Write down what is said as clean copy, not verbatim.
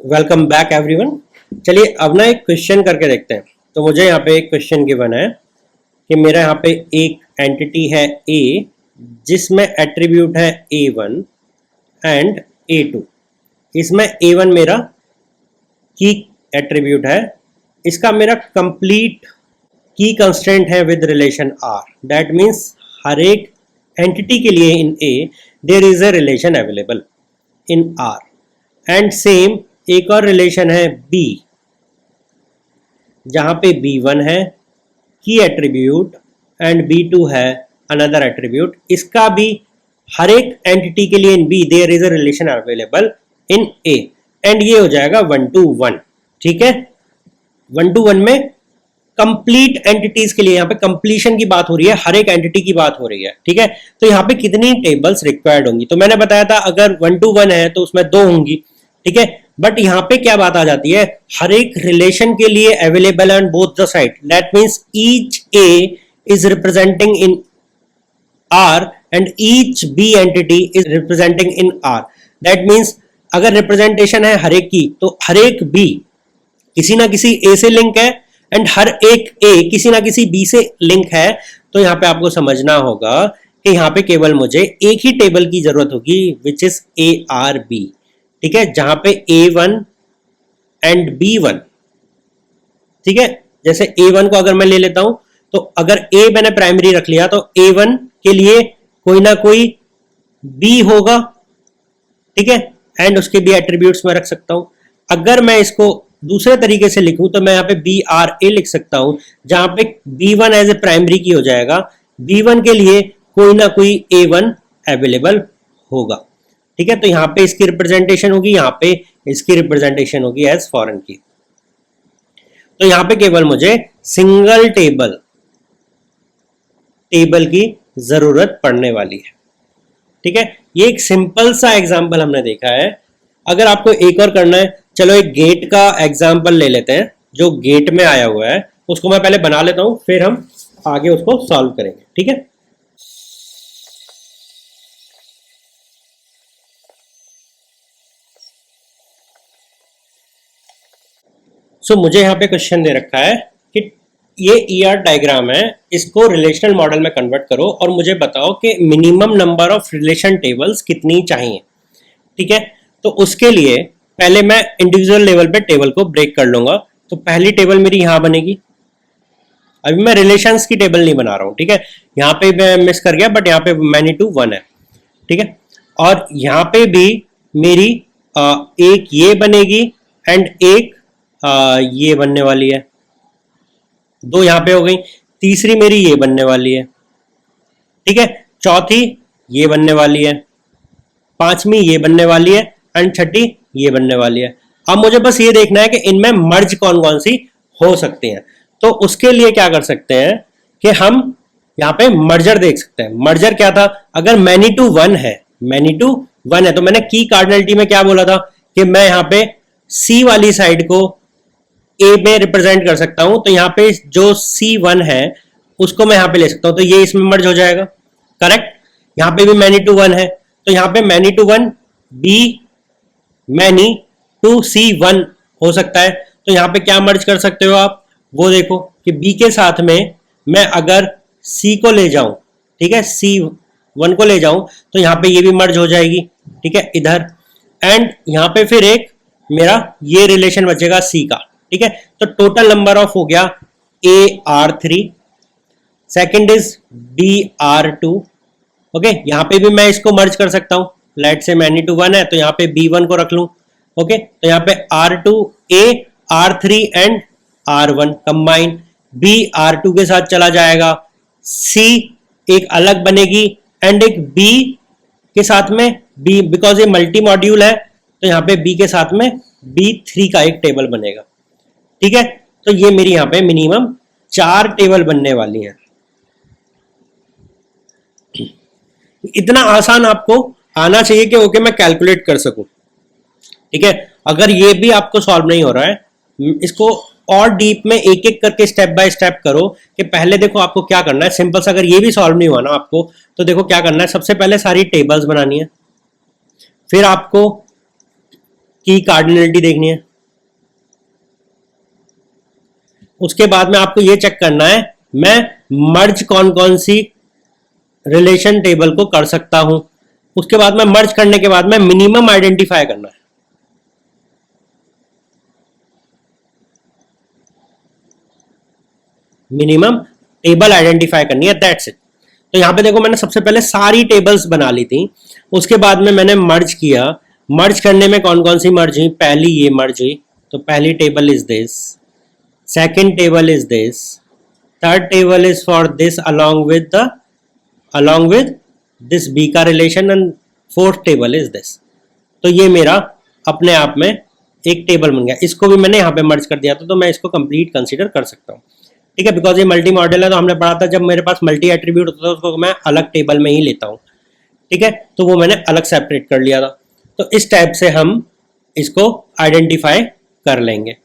Welcome back everyone. चलिए अब ना एक क्वेश्चन करके देखते हैं। तो मुझे यहाँ पे एक क्वेश्चन गिवन है कि मेरा यहाँ पे एक एंटिटी है A जिसमें एट्रीब्यूट है A1 एंड A2। इसमें A1 मेरा की एट्रीब्यूट है, इसका मेरा कंप्लीट की कंस्ट्रेंट है with relation R। That means हर एक एंटिटी के लिए in A there is a relation available in R। And same एक और रिलेशन है B जहां पे B1 है की एट्रीब्यूट एंड B2 है अनदर एट्रीब्यूट। इसका भी हर एक एंटिटी के लिए in B there is a relation available in A। And ये हो जाएगा 1 to 1। ठीक है, 1 to 1 में कंप्लीट एंटिटीज के लिए यहाँ पे कंप्लीशन की बात हो रही है, हर एक एंटिटी की बात हो रही है। ठीक है, तो यहाँ पे कितनी टेबल्स रिक्वायर्ड होंगी? तो मैंने बताया था अगर 1 to 1 है तो उसमें 2 होंगी। ठीक है, बट यहाँ पे क्या बात आ जाती है, हर एक रिलेशन के लिए available on both the side. That means each A is representing in R and each B entity is representing in R। That means अगर रिप्रेजेंटेशन है हर एक की, तो हर एक B किसी ना किसी A से लिंक है एंड हर एक A किसी ना किसी B से लिंक है। तो यहाँ पे आपको समझना होगा कि यहाँ पे केवल मुझे एक ही टेबल की जरूरत होगी विच इज ARB। ठीक है, जहां पे A1 एंड B1। ठीक है, जैसे A1 को अगर मैं ले लेता हूं तो अगर A मैंने प्राइमरी रख लिया तो A1 के लिए कोई ना कोई B होगा। ठीक है, एंड उसके भी एट्रीब्यूट्स में रख सकता हूं। अगर मैं इसको दूसरे तरीके से लिखूं तो मैं यहाँ पे BRA लिख सकता हूं, जहां पे B1 एज ए प्राइमरी की हो जाएगा। B1 के लिए कोई ना कोई A1 अवेलेबल होगा। ठीक है, तो यहाँ पे इसकी रिप्रेजेंटेशन होगी, यहाँ पे इसकी रिप्रेजेंटेशन होगी एज फॉरेन की। तो यहाँ पे केवल मुझे सिंगल टेबल की जरूरत पड़ने वाली है। ठीक है, ये एक सिंपल सा एग्जांपल हमने देखा है। अगर आपको एक और करना है, चलो एक गेट का एग्जांपल ले लेते हैं जो गेट में आया हुआ है, उसको मैं पहले बना लेता हूं, फिर हम आगे उसको सॉल्व करेंगे। ठीक है, सो मुझे यहाँ पे क्वेश्चन दे रखा है कि ये ER डायग्राम है, इसको रिलेशनल मॉडल में कन्वर्ट करो और मुझे बताओ कि minimum number of relation tables कितनी चाहिए। ठीक है, तो उसके लिए पहले मैं इंडिविजुअल लेवल पे टेबल को ब्रेक कर लूंगा। तो पहली टेबल मेरी यहां बनेगी। अभी मैं रिलेशंस की टेबल नहीं बना रहा हूं। ठीक है, यहाँ पे मैं मिस कर गया, बट यहाँ पे मैनी टू 1 है। ठीक है, और यहाँ पे भी मेरी एक ये बनेगी एंड एक ये बनने वाली है। 2 यहाँ पे हो गई, तीसरी मेरी ये बनने वाली है। ठीक है, चौथी ये बनने वाली है, पांचवी ये बनने वाली है एंड छठी ये बनने वाली है। अब मुझे बस ये देखना है कि इनमें मर्ज कौन कौन सी हो सकती हैं। तो उसके लिए क्या कर सकते हैं कि हम यहाँ पे मर्जर देख सकते हैं। मर्जर क्या था, अगर मैनी टू 1 है, मैनी टू 1 है, तो मैंने की कार्डिनलिटी में क्या बोला था कि मैं यहाँ पे C वाली साइड को A में रिप्रेजेंट कर सकता हूं। तो यहाँ पे जो C1 है उसको मैं यहाँ पे ले सकता हूं, तो ये इसमें मर्ज हो जाएगा। करेक्ट, यहाँ पे भी मैनी टू 1 है, तो यहाँ पे many to 1 B many to C1 हो सकता है। तो यहाँ पे क्या मर्ज कर सकते हो आप, वो देखो कि B के साथ में मैं अगर C को ले जाऊं, ठीक है, C1 को ले जाऊं, तो यहाँ पे ये भी मर्ज हो जाएगी। ठीक है, इधर एंड यहाँ पे फिर एक मेरा ये रिलेशन बचेगा C का। ठीक है, तो टोटल नंबर ऑफ हो गया AR3, second is BR2। Okay, यहाँ पे भी मैं इसको मर्ज कर सकता हूं। लेट से मैनी टू 1 है तो यहाँ पे B1 को रख लूं। ओके, तो यहाँ पे R2A R3 and R1 combine, B R2 के साथ चला जाएगा, C एक अलग बनेगी एंड एक B के साथ में B, बिकॉज ये मल्टी मॉड्यूल है तो यहाँ पे B के साथ में B3 का एक टेबल बनेगा। ठीक है, तो ये मेरी यहाँ पे मिनिमम 4 टेबल बनने वाली हैं। इतना आसान आपको आना चाहिए कि ओके मैं कैलकुलेट कर सकूं। ठीक है, अगर ये भी आपको सॉल्व नहीं हो रहा है, इसको और डीप में एक एक करके स्टेप बाय स्टेप करो कि पहले देखो आपको क्या करना है। सिंपल सा अगर ये भी सॉल्व नहीं हुआ ना आपको, तो देखो क्या करना है। सबसे पहले सारी टेबल्स बनानी है, फिर आपको की कार्डिनलिटी देखनी है। उसके बाद में आपको ये चेक करना है मैं मर्ज कौन कौन सी रिलेशन टेबल को कर सकता हूं। उसके बाद में मर्ज करने के बाद में मिनिमम आइडेंटिफाई करना है। मिनिमम टेबल आइडेंटिफाई करनी है, दैट्स इट। तो यहां पे देखो मैंने सबसे पहले सारी टेबल्स बना ली थी, उसके बाद में मैंने मर्ज किया। मर्ज करने में कौन कौन सी मर्ज हुई, पहली ये मर्ज हुई, तो पहली table is this, second table is this, third table is for this along with this B का relation, and fourth table is this. तो ये मेरा अपने आप में एक टेबल बन गया। इसको भी मैंने यहाँ पे मर्ज कर दिया था, तो मैं इसको कंप्लीट कंसीडर कर सकता हूँ, ठीक है। बिकॉज ये मल्टी मॉडल है, तो हमने पढ़ा था जब मेरे पास मल्टी एट्रीब्यूट होता है उसको मैं अलग टेबल में ही लेता हूँ, ठीक है। तो वो मैंने अलग सेपरेट कर लिया था। तो इस टाइप से हम इसको आइडेंटिफाई कर लेंगे।